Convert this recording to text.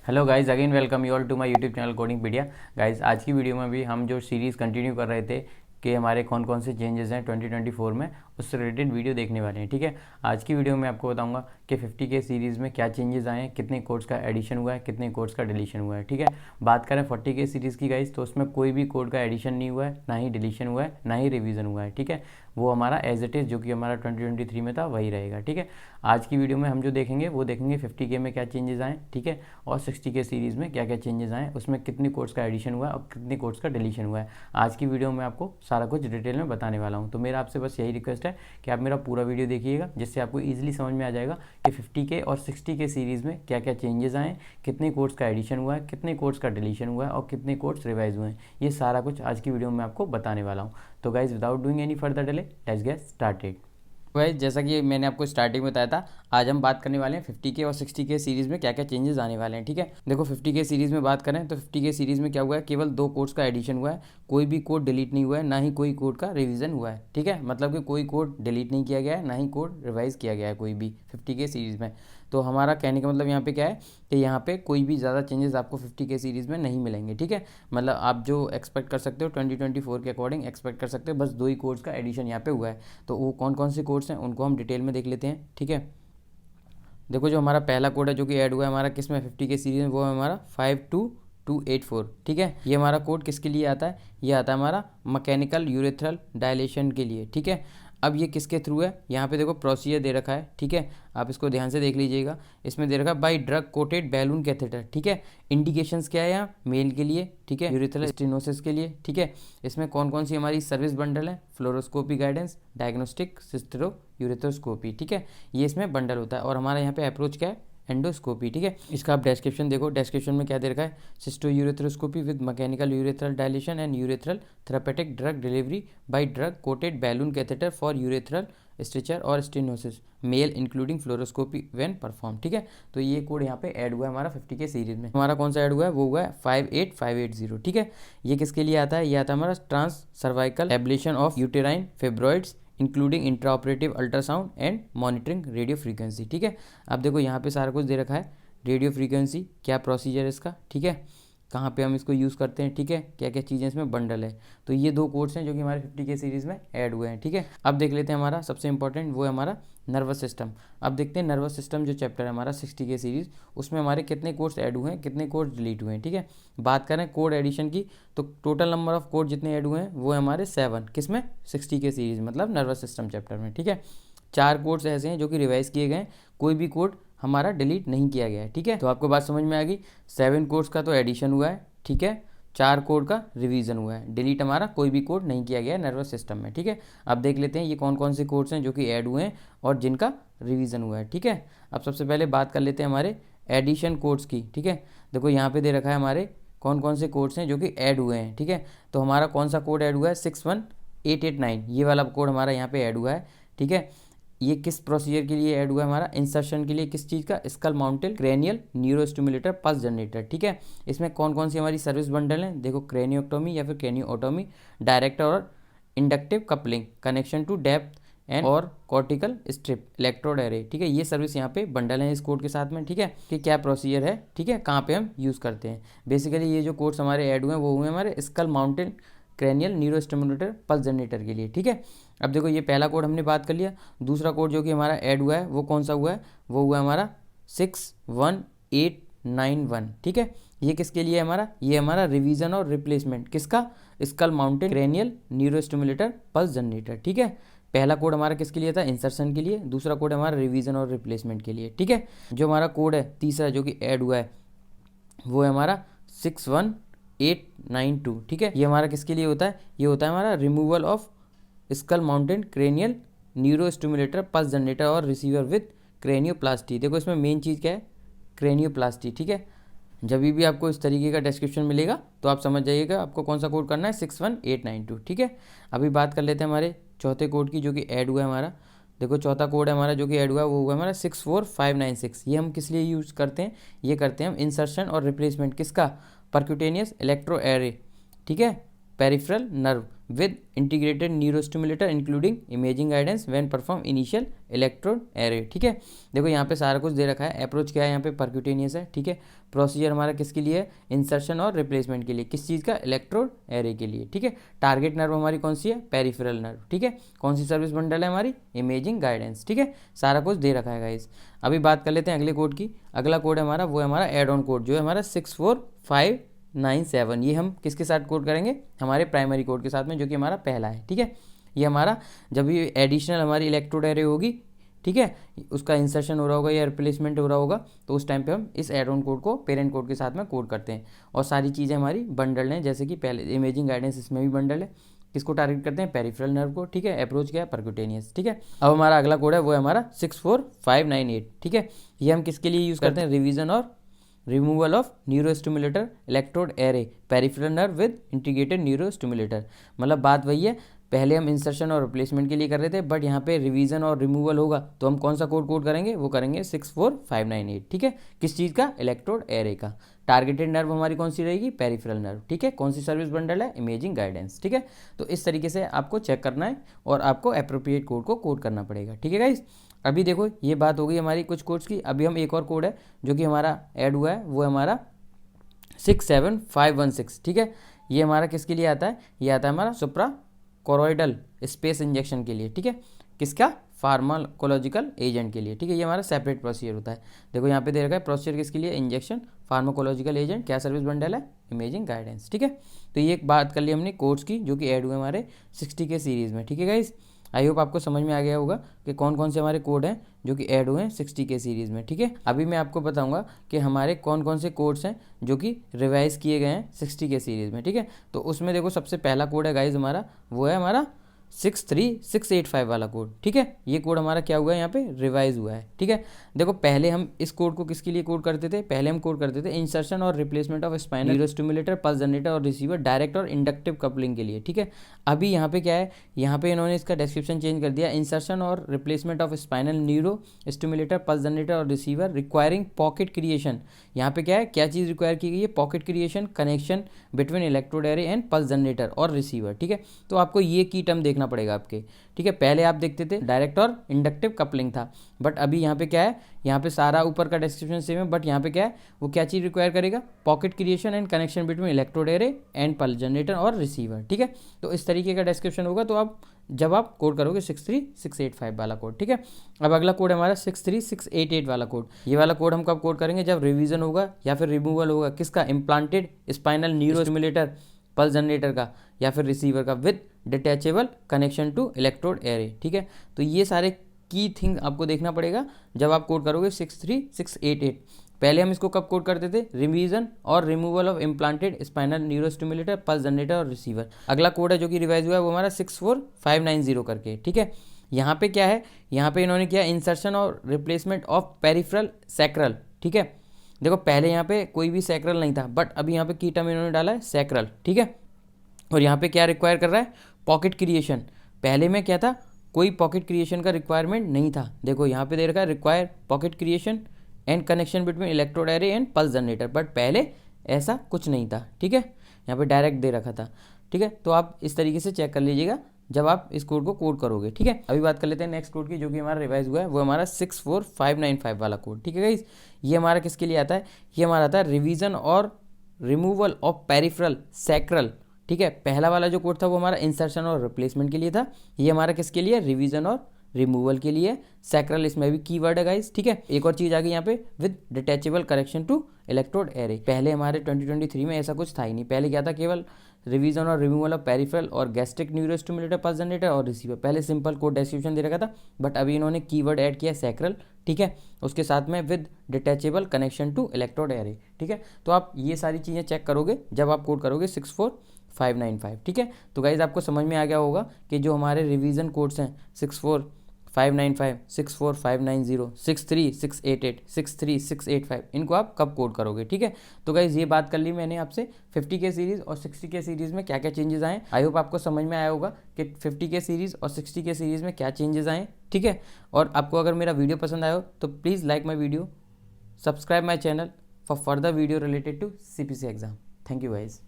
Hello guys, again welcome you all to my YouTube channel Codingpedia. Guys, आज की video में भी हम जो सीरीज़ कंटिन्यू कर रहे थे कि हमारे कौन कौन से चेंजेस हैं 2024 में, उससे रिलेटेड वीडियो देखने वाले हैं। ठीक है, आज की वीडियो में आपको बताऊंगा कि 50 के सीरीज़ में क्या चेंजेस आए हैं, कितने कोड्स का एडिशन हुआ है, कितने कोड्स का डिलीशन हुआ है। ठीक है, बात करें 40 के सीरीज़ की गाइज, तो उसमें कोई भी कोड का एडिशन नहीं हुआ है, ना ही डिलीशन हुआ है, ना ही रिवीजन हुआ है। ठीक है, वो हमारा एज इट इज़ जो कि हमारा 2023 में था वही रहेगा। ठीक है, आज की वीडियो में हम जो देखेंगे वो देखेंगे 50 के में क्या चेंजेस आए, ठीक है, और 60 के सीरीज़ में क्या क्या चेंजेस आए, उसमें कितने कोड्स का एडिशन हुआ है और कितने कोड्स का डिलीशन हुआ है। आज की वीडियो में आपको सारा कुछ डिटेल में बताने वाला हूँ। तो मेरा आपसे बस यही रिक्वेस्ट है कि आप मेरा पूरा वीडियो देखिएगा, जिससे आपको ईजिली समझ में आ जाएगा कि 50 के और 60 के सीरीज़ में क्या क्या चेंजेस आए, कितने कोड्स का एडिशन हुआ है, कितने कोड्स का डिलीशन हुआ है और कितने कोड्स रिवाइज हुए हैं। ये सारा कुछ आज की वीडियो में आपको बताने वाला हूँ। तो guys, without doing any further delay, let's get started. Guys, जैसा कि मैंने आपको स्टार्टिंग में बताया था, आज हम बात करने वाले हैं 50 के और 60 के सीरीज़ में क्या क्या चेंजेस आने वाले हैं। ठीक है, देखो 50 के सीरीज़ में बात करें तो 50 के सीरीज़ में क्या हुआ है, केवल 2 कोड्स का एडिशन हुआ है, कोई भी कोड डिलीट नहीं हुआ है, ना ही कोई कोड का रिवीजन हुआ है। ठीक है, मतलब कि कोई कोड डिलीट नहीं किया गया है, ना ही कोड रिवाइज किया गया है कोई भी 50 के सीरीज़ में। तो हमारा कहने का मतलब यहाँ पे क्या है कि यहाँ पे कोई भी ज़्यादा चेंजेस आपको 50 के सीरीज़ में नहीं मिलेंगे। ठीक है, मतलब आप जो एक्सपेक्ट कर सकते हो 2024 के अकॉर्डिंग एक्सपेक्ट कर सकते हो, बस 2 ही कोड्स का एडिशन यहाँ पे हुआ है। तो वो कौन कौन से कोड्स हैं उनको हम डिटेल में देख लेते हैं। ठीक है, देखो जो हमारा पहला कोड है जो कि ऐड हुआ है हमारा किस में 50 के सीरीज में, वो है हमारा 52284। ठीक है, ये हमारा कोड किसके लिए आता है, ये आता है हमारा मैकेनिकल यूरेथ्रल डायलेशन के लिए। ठीक है, अब ये किसके थ्रू है, यहाँ पे देखो प्रोसीजर दे रखा है। ठीक है, आप इसको ध्यान से देख लीजिएगा, इसमें दे रखा है by drug coated balloon catheter. ठीक है, इंडिकेशंस क्या है यहाँ, मेल के लिए, ठीक है, यूरेथ्रल स्टेनोसिस के लिए। ठीक है, इसमें कौन कौन सी हमारी सर्विस बंडल है, फ्लोरोस्कोपी गाइडेंस, डायग्नोस्टिक, सिस्टेरो यूरेथ्रोस्कोपी। ठीक है, ये इसमें बंडल होता है। और हमारा यहाँ पे अप्रोच क्या है, एंडोस्कोपी। ठीक है, इसका आप डिस्क्रिप्शन देखो, डिस्क्रिप्शन में क्या दे रखा है, cystourethroscopy with mechanical urethral dilation and urethral therapeutic drug delivery by drug coated balloon catheter for urethral stricture और stenosis male including fluoroscopy when performed. ठीक है, तो ये कोड यहाँ पे ऐड हुआ है हमारा 50 के सीरीज में। हमारा कौन सा ऐड हुआ है, वो हुआ है 58580। ठीक है, ये किसके लिए आता है, ये आता है हमारा transcervical ablation of uterine fibroids including intraoperative ultrasound and monitoring radiofrequency. ठीक है, अब देखो यहाँ पे सारा कुछ दे रखा है, रेडियो फ्रीक्वेंसी क्या प्रोसीजर है इसका, ठीक है, कहाँ पे हम इसको यूज़ करते हैं, ठीक है, क्या क्या चीज़ें इसमें बंडल है। तो ये 2 कोड्स हैं जो कि हमारे 50 के सीरीज़ में ऐड हुए हैं। ठीक है, अब देख लेते हैं हमारा सबसे इंपॉर्टेंट, वो है हमारा नर्वस सिस्टम। अब देखते हैं नर्वस सिस्टम जो चैप्टर है हमारा 60 के सीरीज़, उसमें हमारे कितने कोड्स ऐड हुए हैं, कितने कोड्स डिलीट हुए हैं। ठीक है, बात करें कोड एडिशन की, तो टोटल नंबर ऑफ कोड जितने ऐड हुए हैं वो है हमारे 7, किसमें, 60 के सीरीज़ मतलब नर्वस सिस्टम चैप्टर में। ठीक है, 4 कोड्स ऐसे हैं जो कि रिवाइज किए गए, कोई भी कोड हमारा डिलीट नहीं किया गया है। ठीक है, तो आपको बात समझ में आ गई, 7 कोड्स का तो एडिशन हुआ है, ठीक है, 4 कोड का रिवीजन हुआ है, डिलीट हमारा कोई भी कोड नहीं किया गया है नर्वस सिस्टम में। ठीक है, अब देख लेते हैं ये कौन कौन से कोड्स हैं जो कि ऐड हुए हैं और जिनका रिवीजन हुआ है। ठीक है, अब सबसे पहले बात कर लेते हैं हमारे एडिशन कोड्स की। ठीक है, देखो यहाँ पे दे रखा है हमारे कौन कौन से कोड्स हैं जो कि ऐड हुए हैं। ठीक है, तो हमारा कौन सा कोड ऐड हुआ है, 61889, ये वाला कोड हमारा यहाँ पे ऐड हुआ है। ठीक है, ये किस प्रोसीजर के लिए ऐड हुआ है, हमारा इंसर्शन के लिए, किस चीज़ का, skull mounted cranial neurostimulator pulse generator. ठीक है, इसमें कौन कौन सी हमारी सर्विस बंडल हैं, देखो क्रेनियोटोमी या फिर क्रेनियोटोमी, डायरेक्ट और inductive coupling, connection to depth and और कॉर्टिकल स्ट्रिप, इलेक्ट्रोड एरे। ठीक है, ये सर्विस यहाँ पे बंडल है इस कोड के साथ में। ठीक है, कि क्या प्रोसीजर है, ठीक है, कहाँ पे हम यूज़ करते हैं। बेसिकली ये जो कोड्स हमारे ऐड हुए हैं वो हुए हमारे skull mounted cranial neurostimulator pulse generator के लिए। ठीक है, अब देखो ये पहला कोड हमने बात कर लिया, दूसरा कोड जो कि हमारा ऐड हुआ है वो कौन सा हुआ है, वो हुआ है हमारा 61891। ठीक है, ये किसके लिए है हमारा, ये हमारा रिवीजन और रिप्लेसमेंट किसका, skull mounted cranial neurostimulator pulse generator. ठीक है, पहला कोड हमारा किसके लिए था, इंसर्शन के लिए, दूसरा कोड हमारा रिवीजन और रिप्लेसमेंट के लिए। ठीक है, जो हमारा कोड है तीसरा जो कि ऐड हुआ है वो है हमारा 61892। ठीक है, ये हमारा किसके लिए होता है, ये होता है हमारा removal of skull mounted cranial neurostimulator pulse generator और रिसीवर विद क्रेनियोप्लास्टी। देखो इसमें मेन चीज़ क्या है, क्रेनियोप्लास्टी। ठीक है, जब भी आपको इस तरीके का डिस्क्रिप्शन मिलेगा तो आप समझ जाइएगा आपको कौन सा कोड करना है, 61892। ठीक है, अभी बात कर लेते हैं हमारे चौथे कोड की जो कि ऐड हुआ है हमारा। देखो चौथा कोड है हमारा जो कि ऐड हुआ है वो हुआ हमारा 64596। ये हम किस लिए यूज़ करते हैं, ये करते हैं हम इंसर्शन और रिप्लेसमेंट किसका, परक्यूटेनियस इलेक्ट्रो एरे, ठीक है, peripheral nerve with integrated neurostimulator including imaging guidance when perform initial electrode array। ठीक है, देखो यहाँ पे सारा कुछ दे रखा है। अप्रोच क्या है यहाँ पे, परक्यूटेनियस है। ठीक है, प्रोसीजर हमारा किसके लिए है, इंसर्शन और रिप्लेसमेंट के लिए। किस चीज़ का, इलेक्ट्रोड एरे के लिए। ठीक है, टारगेट नर्व हमारी कौन सी है, पेरिफेरल नर्व। ठीक है, कौन सी सर्विस बंडल है हमारी, इमेजिंग गाइडेंस। ठीक है, सारा कुछ दे रखा है गाइस। अभी बात कर लेते हैं अगले कोड की। अगला कोड है हमारा, वो है हमारा एड ऑन कोड, जो है हमारा 64597। ये हम किसके साथ कोड करेंगे, हमारे प्राइमरी कोड के साथ में, जो कि हमारा पहला है। ठीक है, ये हमारा जब ये एडिशनल हमारी इलेक्ट्रोड एरे होगी, ठीक है, उसका इंसर्शन हो रहा होगा या रिप्लेसमेंट हो रहा होगा, तो उस टाइम पे हम इस एड ऑन कोड को पेरेंट कोड के साथ में कोड करते हैं। और सारी चीज़ें हमारी बंडल हैं, जैसे कि पहले इमेजिंग गाइडेंस इसमें भी बंडल है। किसको टारगेट करते हैं, पेरिफेरल नर्व को। ठीक है, अप्रोच क्या है, परक्यूटेनियस। ठीक है, अब हमारा अगला कोड है, वो है हमारा 64598। ठीक है, ये हम किसके लिए यूज़ करते हैं, रिवीजन और removal of neurostimulator electrode array peripheral nerve with integrated neurostimulator. मतलब बात वही है, पहले हम इंसर्शन और रिप्लेसमेंट के लिए कर रहे थे, बट यहाँ पे रिवीजन और रिमूवल होगा, तो हम कौन सा कोड करेंगे, वो करेंगे 64598। ठीक है, किस चीज़ का, इलेक्ट्रोड एरे का। टारगेटेड नर्व हमारी कौन सी रहेगी, पेरिफेरल नर्व। ठीक है, कौन सी सर्विस बंडल है, इमेजिंग गाइडेंस। ठीक है, तो इस तरीके से आपको चेक करना है और आपको एप्रोप्रिएट कोड को कोड करना पड़ेगा। ठीक है गाइस, अभी देखो ये बात हो गई हमारी कुछ कोड्स की। अभी हम एक और कोड है जो कि हमारा ऐड हुआ है, वो है हमारा 67516। ठीक है, ये हमारा किसके लिए आता है, ये आता है हमारा सुप्रा कोरोइडल स्पेस इंजेक्शन के लिए। ठीक है, किसका, फार्माकोलॉजिकल एजेंट के लिए। ठीक है, ये हमारा सेपरेट प्रोसीजर होता है। देखो यहाँ पे दे रखा है प्रोसीजर किसके लिए, इंजेक्शन, फार्माकोलॉजिकल एजेंट, क्या सर्विस बंडल है, इमेजिंग गाइडेंस। ठीक है, तो ये एक बात कर ली हमने कोड्स की, जो कि ऐड हुए हमारे 60 के सीरीज़ में। ठीक है गाइस, आई होप आपको समझ में आ गया होगा कि कौन कौन से हमारे कोड हैं जो कि ऐड हुए हैं 60 के सीरीज़ में। ठीक है, अभी मैं आपको बताऊंगा कि हमारे कौन कौन से कोड्स हैं जो कि रिवाइज किए गए हैं 60 के सीरीज़ में। ठीक है, तो उसमें देखो सबसे पहला कोड है गाइज हमारा, वो है हमारा 63685 वाला कोड। ठीक है, ये कोड हमारा क्या हुआ है, यहाँ पे रिवाइज हुआ है। ठीक है, देखो पहले हम इस कोड को किसके लिए कोड करते थे, पहले हम कोड करते थे इंसर्शन और replacement of spinal neurostimulator, pulse generator और रिसीवर डायरेक्ट और इंडक्टिव कपलिंग के लिए। ठीक है, अभी यहाँ पे क्या है, यहाँ पे इन्होंने इसका डिस्क्रिप्शन चेंज कर दिया, इंसर्शन और replacement of spinal neuro stimulator, pulse generator और रिसीवर रिक्वायरिंग पॉकेट क्रिएशन। यहाँ पे क्या है, क्या चीज़ रिक्वायर की गई है, pocket creation, connection between electrode array and pulse generator और रिसीवर। ठीक है, तो आपको ये की टर्म देखना पड़ेगा आपके। ठीक है, पहले आप देखते थे डायरेक्ट और इंडक्टिव कपलिंग था, बट अभी यहाँ पे क्या है, यहाँ पे सारा ऊपर का डिस्क्रिप्शन सेम है, बट यहाँ पे क्या है, वो क्या चीज़ रिक्वायर करेगा, pocket creation and connection between electrode array and pulse generator और रिसीवर। ठीक है, तो इस तरीके का डिस्क्रिप्शन होगा, तो आप जब आप कोड करोगे 63685 वाला कोड। ठीक है, अब अगला कोड हमारा 63688 वाला कोड। ये वाला कोड हम कब कोड करेंगे, जब रिवीजन होगा या फिर रिमूवल होगा, किसका, implanted spinal neuro stimulator pulse generator का या फिर रिसीवर का with detachable connection to electrode array. ठीक है, तो ये सारे की थिंग आपको देखना पड़ेगा जब आप कोड करोगे 63688। पहले हम इसको कब कोड करते थे, रिवीजन और removal of implanted spinal neurostimulator, pulse generator और रिसीवर। अगला कोड है जो कि रिवाइज हुआ है, वो हमारा 64590 करके। ठीक है, यहाँ पे क्या है, यहाँ पे इन्होंने किया इंसर्शन और रिप्लेसमेंट ऑफ पेरिफेरल सैक्रल। ठीक है, देखो पहले यहाँ पे कोई भी सैक्रल नहीं था, बट अभी यहाँ पे की टर्म इन्होंने डाला है सैक्रल। ठीक है, और यहाँ पे क्या रिक्वायर कर रहा है, पॉकेट क्रिएशन। पहले में क्या था, कोई पॉकेट क्रिएशन का रिक्वायरमेंट नहीं था। देखो यहाँ पे दे रखा है require pocket creation and connection between electrode array and pulse generator, but पहले ऐसा कुछ नहीं था। ठीक है, यहाँ पे डायरेक्ट दे रखा था। ठीक है, तो आप इस तरीके से चेक कर लीजिएगा जब आप इस कोड को कोड करोगे। ठीक है, अभी बात कर लेते हैं नेक्स्ट कोड की, जो कि हमारा रिवाइज हुआ है, वो हमारा 64595 वाला कोड। ठीक है गाइस, ये हमारा किसके लिए आता है, ये हमारा आता है रिवीजन और रिमूवल ऑफ पेरिफेरल सैक्रल। ठीक है, पहला वाला जो कोड था वो हमारा इंसर्शन और रिप्लेसमेंट के लिए था, ये हमारा किसके लिए, रिवीजन और रिमूवल के लिए। सैक्रल इसमें भी कीवर्ड है गाइस। ठीक है, एक और चीज़ आ गई यहाँ पे, with detachable connection to electrode array. पहले हमारे 2023 में ऐसा कुछ था ही नहीं, पहले क्या था, केवल रिवीजन और रिमूवल ऑफ पेरिफेरल और गैस्ट्रिक न्यूरोस्टिमुलेटर, पल्स जनरेटर और रिसीवर। पहले सिंपल कोड डिस्क्रिप्शन दे रखा था, बट अभी इन्होंने कीवर्ड ऐड किया सैक्रल। ठीक है, उसके साथ में with detachable connection to electrode array. ठीक है, तो आप ये सारी चीज़ें चेक करोगे जब आप कोड करोगे 64595। ठीक है, तो गाइज आपको समझ में आ गया होगा कि जो हमारे रिवीजन कोड्स हैं 64595, 64590, 63688, 63685, इनको आप कब कोड करोगे। ठीक है, तो गाइज ये बात कर ली मैंने आपसे 50 के सीरीज़ और 60 के सीरीज़ में क्या क्या चेंजेस आए। आई होप आपको समझ में आया होगा कि 50 के सीरीज़ और 60 के सीरीज़ में क्या चेंजेस आए। ठीक है, और आपको अगर मेरा वीडियो पसंद आया हो तो please like my video, subscribe my channel for further video related to CPC exam. Thank you guys.